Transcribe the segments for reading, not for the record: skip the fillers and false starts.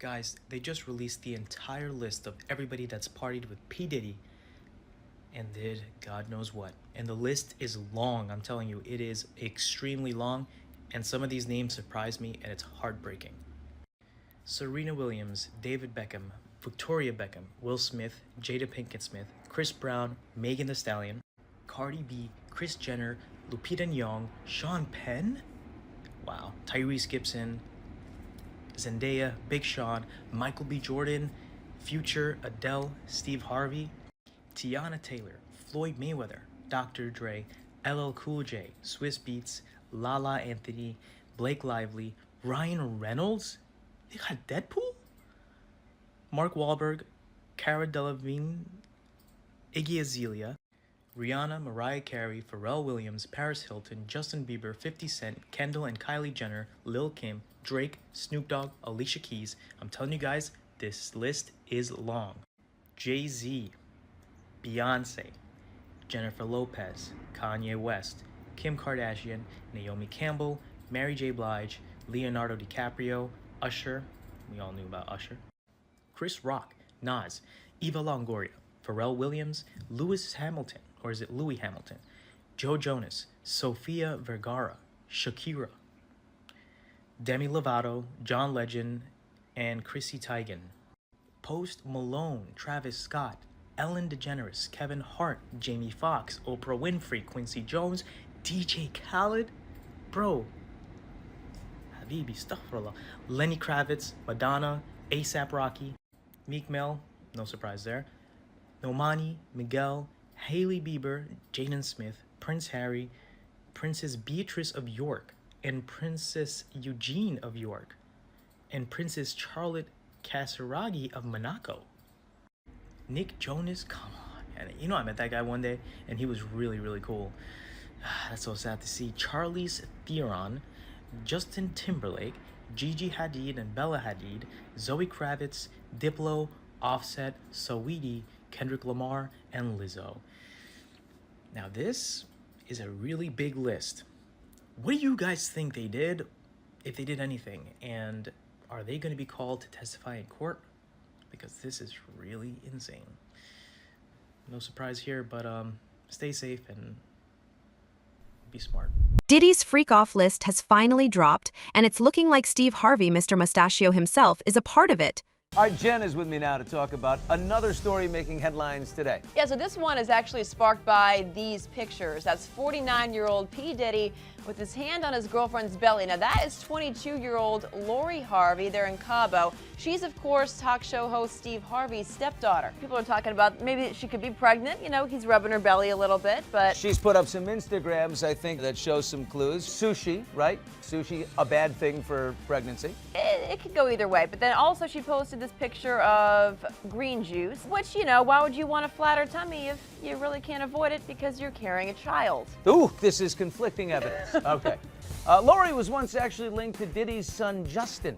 Guys, they just released the entire list of everybody that's partied with P. Diddy and did God knows what. And the list is long, I'm telling you, it is extremely long, and some of these names surprise me, and it's heartbreaking. Serena Williams, David Beckham, Victoria Beckham, Will Smith, Jada Pinkett Smith, Chris Brown, Megan Thee Stallion, Cardi B, Kris Jenner, Lupita Nyong'o, Sean Penn, wow, Tyrese Gibson, Zendaya, Big Sean, Michael B. Jordan, Future, Adele, Steve Harvey, Tiana Taylor, Floyd Mayweather, Dr. Dre, LL Cool J, Swiss Beats, Lala Anthony, Blake Lively, Ryan Reynolds. They got Deadpool? Mark Wahlberg, Cara Delevingne, Iggy Azalea, Rihanna, Mariah Carey, Pharrell Williams, Paris Hilton, Justin Bieber, 50 Cent, Kendall and Kylie Jenner, Lil Kim, Drake, Snoop Dogg, Alicia Keys. I'm telling you guys, this list is long. Jay-Z, Beyonce, Jennifer Lopez, Kanye West, Kim Kardashian, Naomi Campbell, Mary J. Blige, Leonardo DiCaprio, Usher, we all knew about Usher, Chris Rock, Nas, Eva Longoria, Pharrell Williams, Lewis Hamilton, or is it Louis Hamilton, Joe Jonas, Sofia Vergara, Shakira, Demi Lovato, John Legend, and Chrissy Teigen. Post Malone, Travis Scott, Ellen DeGeneres, Kevin Hart, Jamie Foxx, Oprah Winfrey, Quincy Jones, DJ Khaled, bro, Habibi, astaghfirullah, Lenny Kravitz, Madonna, A$AP Rocky, Meek Mill, no surprise there, Normani, Miguel, Hailey Bieber, Jaden Smith, Prince Harry, Princess Beatrice of York, and Princess Eugene of York, and Princess Charlotte Casiraghi of Monaco. Nick Jonas, come on, man. You know, I met that guy one day, and he was really, really cool. That's so sad to see. Charlize Theron, Justin Timberlake, Gigi Hadid and Bella Hadid, Zoe Kravitz, Diplo, Offset, Saweetie, Kendrick Lamar, and Lizzo. Now this is a really big list. What do you guys think they did, if they did anything? And are they going to be called to testify in court? Because this is really insane. No surprise here, but stay safe and be smart. Diddy's Freakoff list has finally dropped, and it's looking like Steve Harvey, Mr. Mustachio himself, is a part of it. Our Jen is with me now to talk about another story making headlines today. Yeah, so this one is actually sparked by these pictures. That's 49-year-old P. Diddy with his hand on his girlfriend's belly. Now that is 22-year-old Lori Harvey. They're in Cabo. She's, of course, talk show host Steve Harvey's stepdaughter. People are talking about maybe she could be pregnant. You know, he's rubbing her belly a little bit, but... She's put up some Instagrams, I think, that show some clues. Sushi, right? Sushi, a bad thing for pregnancy. It could go either way. But then also she posted this picture of green juice, which, you know, why would you want a flatter tummy if you really can't avoid it because you're carrying a child? Ooh, this is conflicting evidence. Okay. Lori was once actually linked to Diddy's son, Justin.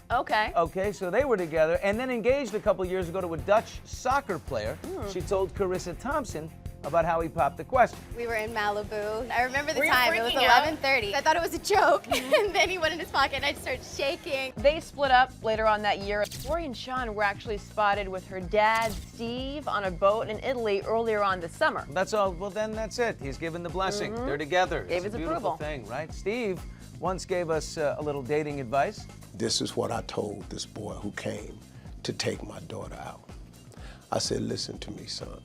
Okay. Okay, so they were together and then engaged a couple years ago to a Dutch soccer player. She told Carissa Thompson about how he popped the question. We were in Malibu. I remember the time. It was 11:30. I thought it was a joke, and then he went in his pocket, and I just started shaking. They split up later on that year. Lori and Sean were actually spotted with her dad, Steve, on a boat in Italy earlier on this summer. That's all. Well, then that's it. He's given the blessing. They're together. Gave it's his a beautiful approval. thing, right? Steve once gave us a little dating advice. This is what I told this boy who came to take my daughter out. I said, listen to me, son.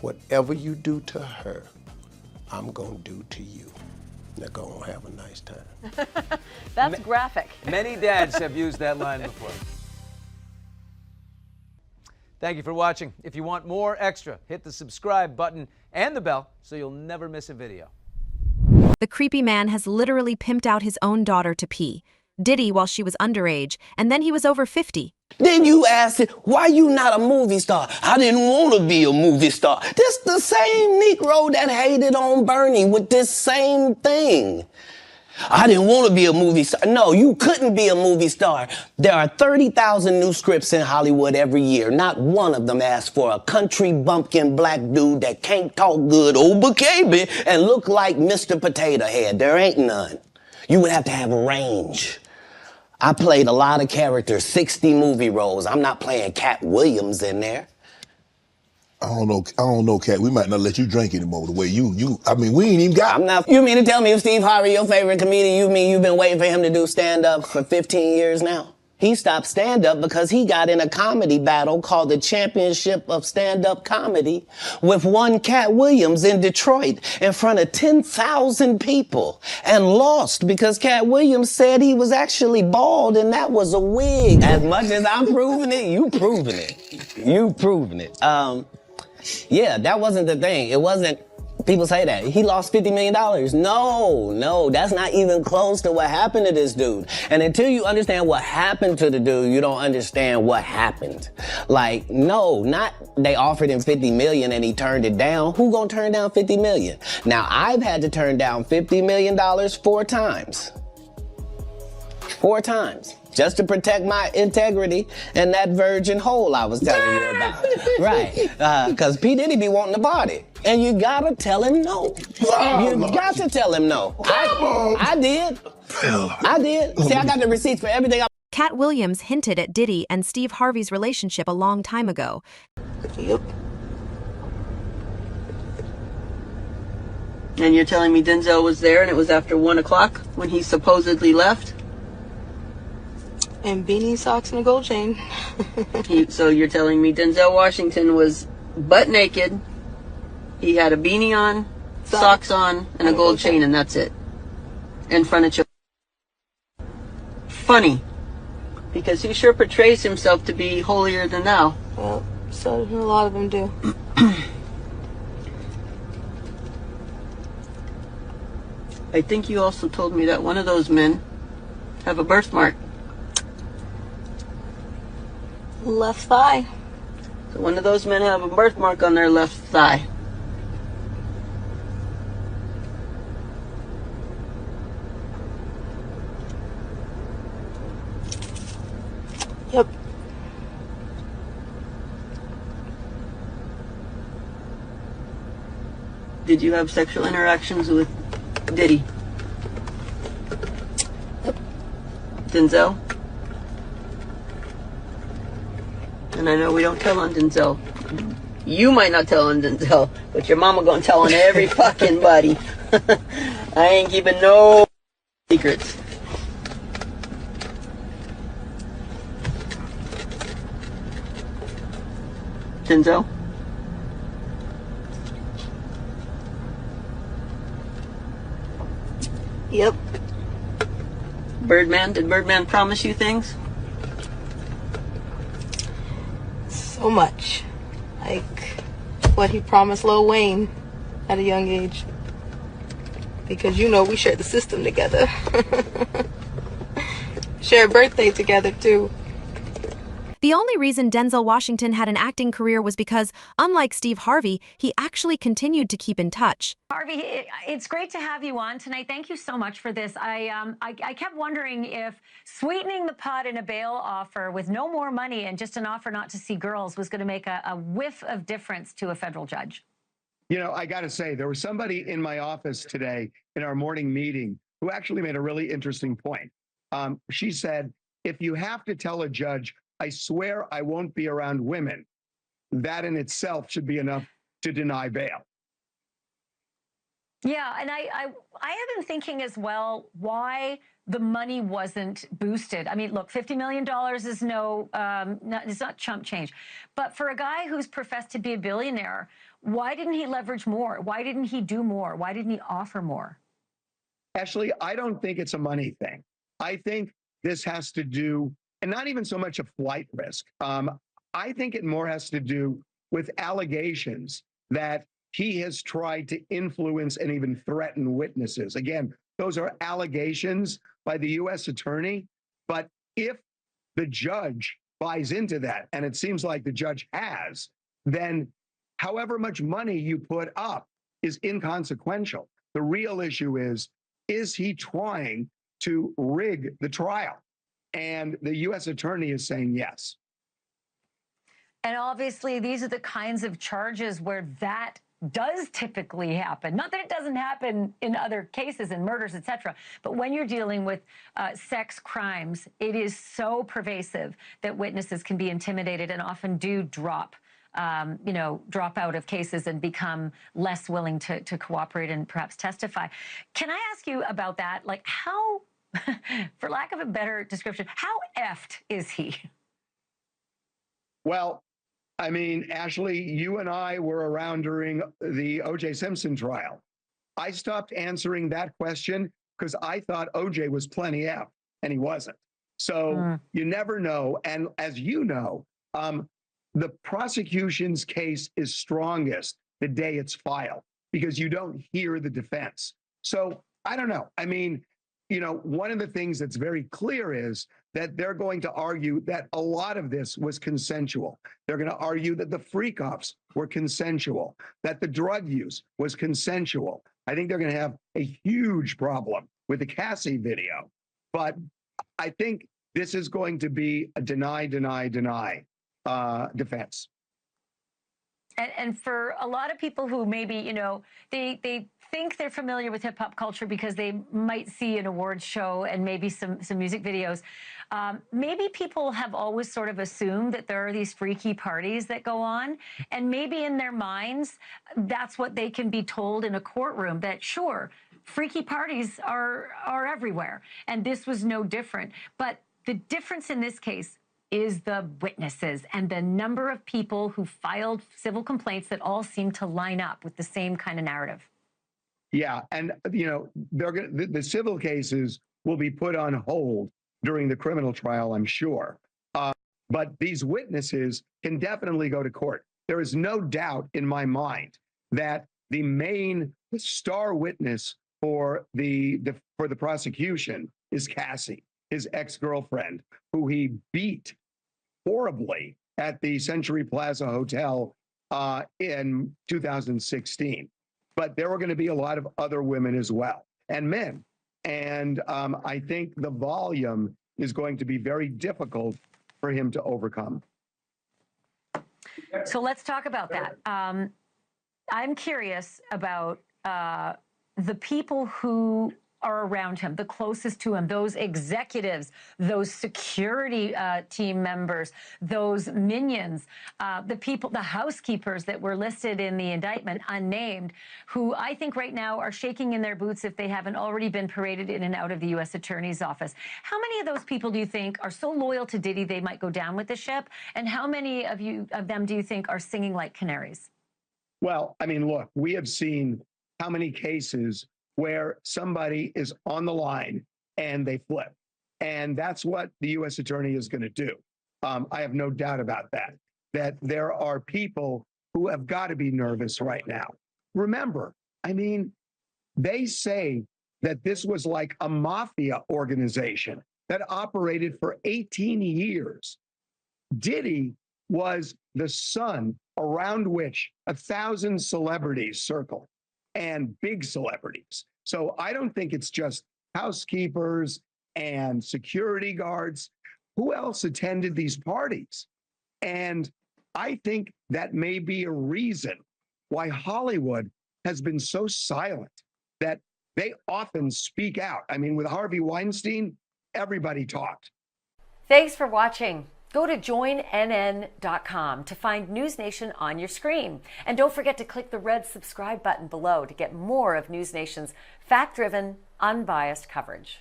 Whatever you do to her, I'm gonna do to you. Now go and have a nice time. That's graphic. Many dads have used that line before. Thank you for watching. If you want more extra, hit the subscribe button and the bell so you'll never miss a video. The creepy man has literally pimped out his own daughter to P. Diddy while she was underage, and then he was over 50. Then you asked it, why you not a movie star? I didn't want to be a movie star. This the same Negro that hated on Bernie with this same thing. I didn't want to be a movie star. No, you couldn't be a movie star. There are 30,000 new scripts in Hollywood every year. Not one of them asks for a country bumpkin black dude that can't talk good Oba-Kaby and look like Mr. Potato Head. There ain't none. You would have to have range. I played a lot of characters, 60 movie roles. I'm not playing Cat Williams in there. I don't know, Cat. We might not let you drink anymore the way I mean, we ain't even got... I'm not... You mean to tell me if Steve Harvey, your favorite comedian, you mean you've been waiting for him to do stand-up for 15 years now? He stopped stand-up because he got in a comedy battle called the Championship of Stand-Up Comedy with one Cat Williams in Detroit in front of 10,000 people and lost because Cat Williams said he was actually bald and that was a wig. As much as I'm proving it, you proving it. You proving it. Yeah, that wasn't the thing. It wasn't... People say that. He lost $50 million. No, that's not even close to what happened to this dude. And until you understand what happened to the dude, you don't understand what happened. Like, no, not they offered him $50 million and he turned it down. Who gonna turn down $50 million? Now, I've had to turn down $50 million 4 times. 4 times. Just to protect my integrity and that virgin hole I was telling you about. Right. Because P. Diddy be wanting to party. And you gotta tell him no. You got to tell him no. I did. I did. See, I got the receipts for everything. Cat Williams hinted at Diddy and Steve Harvey's relationship a long time ago. Yep. And you're telling me Denzel was there and it was after 1 o'clock when he supposedly left? And beanie, socks, and a gold chain. So you're telling me Denzel Washington was butt naked, he had a beanie on, socks on, and a gold chain, and that's it. In front of children. Funny. Because he sure portrays himself to be holier than thou. Well, so a lot of them do. I think you also told me that one of those men have a birthmark. Left thigh. So one of those men have a birthmark on their left thigh. Yep. Did you have sexual interactions with Diddy? Yep. Denzel? And I know we don't tell on Denzel. You might not tell on Denzel, but your mama gonna tell on every fucking body. I ain't keeping no secrets. Denzel? Yep. Birdman? Did Birdman promise you things? So much. Like what he promised Lil Wayne at a young age. Because you know we shared the system together. Shared birthday together too. The only reason Denzel Washington had an acting career was because, unlike Steve Harvey, he actually continued to keep in touch. Harvey, it's great to have you on tonight. Thank you so much for this. I kept wondering if sweetening the pot in a bail offer with no more money and just an offer not to see girls was going to make a whiff of difference to a federal judge. You know, I got to say, there was somebody in my office today in our morning meeting who actually made a really interesting point. She said, if you have to tell a judge, I swear I won't be around women, that in itself should be enough to deny bail. Yeah, and I have been thinking as well why the money wasn't boosted. I mean, look, $50 million is it's not chump change. But for a guy who's professed to be a billionaire, why didn't he leverage more? Why didn't he do more? Why didn't he offer more? Ashley, I don't think it's a money thing. I think this has to do, and not even so much a flight risk. I think it more has to do with allegations that he has tried to influence and even threaten witnesses. Again, those are allegations by the U.S. attorney. But if the judge buys into that, and it seems like the judge has, then however much money you put up is inconsequential. The real issue is he trying to rig the trial? And the U.S. attorney is saying yes. And obviously, these are the kinds of charges where that does typically happen. Not that it doesn't happen in other cases and murders, etc. But when you're dealing with sex crimes, it is so pervasive that witnesses can be intimidated and often do drop out of cases and become less willing to cooperate and perhaps testify. Can I ask you about that? Like how, for lack of a better description, how effed is he? Well, I mean, Ashley, you and I were around during the O.J. Simpson trial. I stopped answering that question because I thought O.J. was plenty F, and he wasn't. So you never know. And as you know, the prosecution's case is strongest the day it's filed because you don't hear the defense. So I don't know. I mean, you know, one of the things that's very clear is that they're going to argue that a lot of this was consensual. They're going to argue that the Freakoffs were consensual, that the drug use was consensual. I think they're going to have a huge problem with the Cassie video. But I think this is going to be a deny defense. And for a lot of people who maybe, you know, they think they're familiar with hip hop culture because they might see an awards show and maybe some music videos. Maybe people have always sort of assumed that there are these freaky parties that go on, and maybe in their minds, that's what they can be told in a courtroom, that sure, freaky parties are everywhere, and this was no different. But the difference in this case is the witnesses and the number of people who filed civil complaints that all seem to line up with the same kind of narrative. Yeah, and you know, the civil cases will be put on hold during the criminal trial, I'm sure. But these witnesses can definitely go to court. There is no doubt in my mind that the main star witness for the prosecution is Cassie, his ex-girlfriend, who he beat horribly at the Century Plaza Hotel in 2016. But there were going to be a lot of other women as well, and men. And I think the volume is going to be very difficult for him to overcome. So let's talk about that. I'm curious about the people who are around him, the closest to him, those executives, those security team members, those minions, the people, the housekeepers that were listed in the indictment, unnamed, who I think right now are shaking in their boots if they haven't already been paraded in and out of the U.S. Attorney's Office. How many of those people do you think are so loyal to Diddy they might go down with the ship? And how many of them do you think are singing like canaries? Well, I mean, look, we have seen how many cases where somebody is on the line and they flip. And that's what the U.S. attorney is going to do. I have no doubt about that there are people who have got to be nervous right now. Remember, I mean, they say that this was like a mafia organization that operated for 18 years. Diddy was the sun around which 1,000 celebrities circle, and big celebrities. So I don't think it's just housekeepers and security guards. Who else attended these parties? And I think that may be a reason why Hollywood has been so silent, that they often speak out. I mean, with Harvey Weinstein, everybody talked. Thanks for watching. Go to joinnn.com to find News Nation on your screen. And don't forget to click the red subscribe button below to get more of News Nation's fact-driven, unbiased coverage.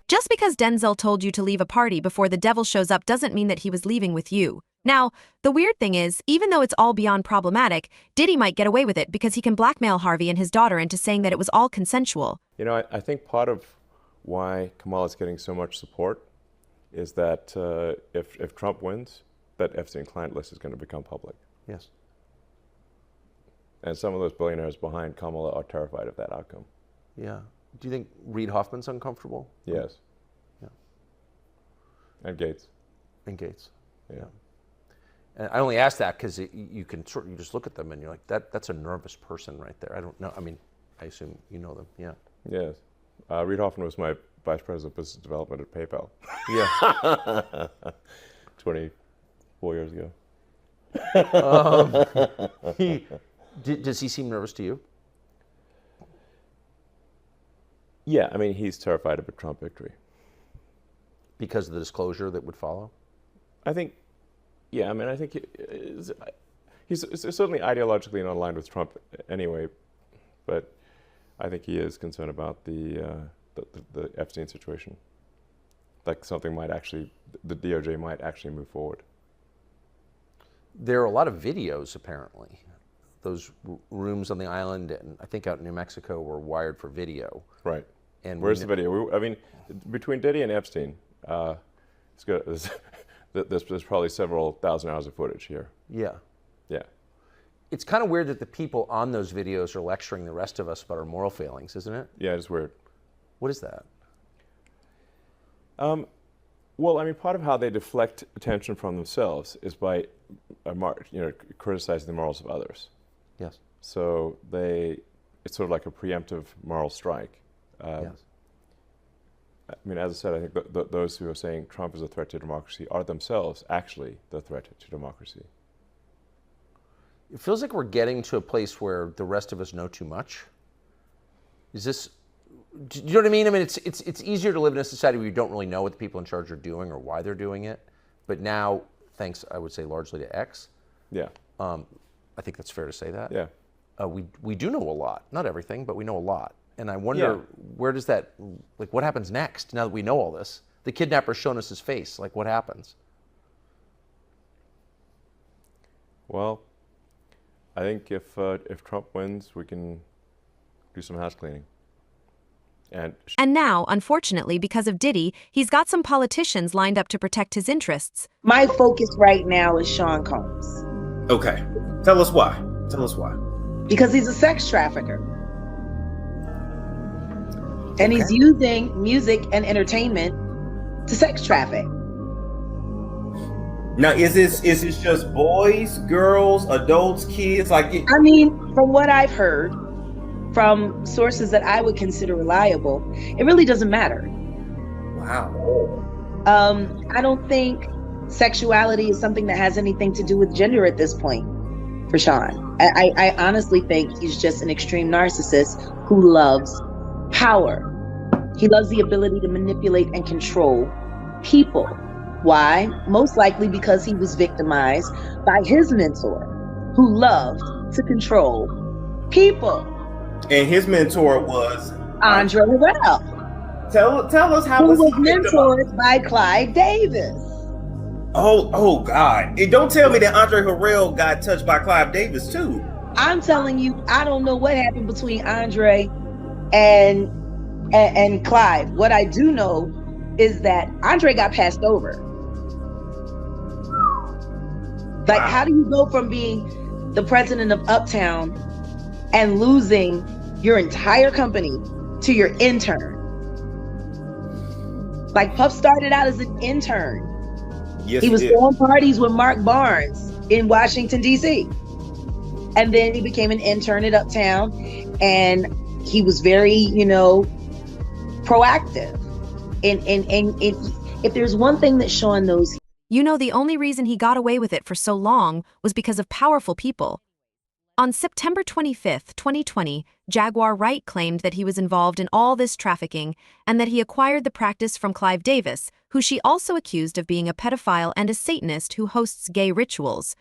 Just because Denzel told you to leave a party before the devil shows up doesn't mean that he was leaving with you. Now, the weird thing is, even though it's all beyond problematic, Diddy might get away with it because he can blackmail Harvey and his daughter into saying that it was all consensual. You know, I think part of why Kamala's getting so much support is that if Trump wins, that Epstein client list is going to become public. Yes. And some of those billionaires behind Kamala are terrified of that outcome. Yeah. Do you think Reid Hoffman's uncomfortable? Yes. Yeah. And Gates. And Gates. Yeah. And I only ask that because you just look at them and you're like, that's a nervous person right there. I don't know. I mean, I assume you know them. Yeah. Yes. Reid Hoffman was my vice president of business development at PayPal. Yeah. 24 years ago. Does he seem nervous to you? Yeah, I mean, he's terrified of a Trump victory. Because of the disclosure that would follow? I think, yeah, I mean, I think he's certainly ideologically not aligned with Trump anyway, but I think he is concerned about the Epstein situation. Like something might actually, the DOJ might actually move forward. There are a lot of videos, apparently. Those rooms on the island, and I think out in New Mexico, were wired for video. Right. And where's the video? I mean, between Diddy and Epstein, it's good. There's probably several thousand hours of footage here. Yeah. Yeah. It's kind of weird that the people on those videos are lecturing the rest of us about our moral failings, isn't it? Yeah, it's weird. What is that? Well, I mean, part of how they deflect attention from themselves is by, criticizing the morals of others. Yes. So it's sort of like a preemptive moral strike. Yes. I mean, as I said, I think those who are saying Trump is a threat to democracy are themselves actually the threat to democracy. It feels like we're getting to a place where the rest of us know too much. Is this, do you know what I mean? I mean, it's easier to live in a society where you don't really know what the people in charge are doing or why they're doing it. But now, thanks, I would say, largely to X. Yeah. I think that's fair to say that. Yeah. We do know a lot. Not everything, but we know a lot. And I wonder, where does that, like, what happens next now that we know all this? The kidnapper's shown us his face. Like, what happens? Well, I think if Trump wins, we can do some house cleaning. And now, unfortunately, because of Diddy, he's got some politicians lined up to protect his interests. My focus right now is Sean Combs. Okay. Tell us why. Tell us why. Because he's a sex trafficker. And he's using music and entertainment to sex traffic. Now, is this just boys, girls, adults, kids? I mean, from what I've heard, from sources that I would consider reliable, it really doesn't matter. Wow. I don't think sexuality is something that has anything to do with gender at this point for Sean. I honestly think he's just an extreme narcissist who loves power. He loves the ability to manipulate and control people. Why? Most likely because he was victimized by his mentor, who loved to control people. And his mentor was Andre Harrell. Tell us how who was mentored by Clive Davis. Oh God! Don't tell me that Andre Harrell got touched by Clive Davis too. I'm telling you, I don't know what happened between Andre and Clive. What I do know is that Andre got passed over. Like, how do you go from being the president of Uptown and losing your entire company to your intern? Like, Puff started out as an intern. Yes, he was throwing parties with Mark Barnes in Washington, D.C. And then he became an intern at Uptown, and he was very, proactive. And if there's one thing that Sean knows, the only reason he got away with it for so long was because of powerful people. On September 25, 2020, Jaguar Wright claimed that he was involved in all this trafficking and that he acquired the practice from Clive Davis, who she also accused of being a pedophile and a Satanist who hosts gay rituals.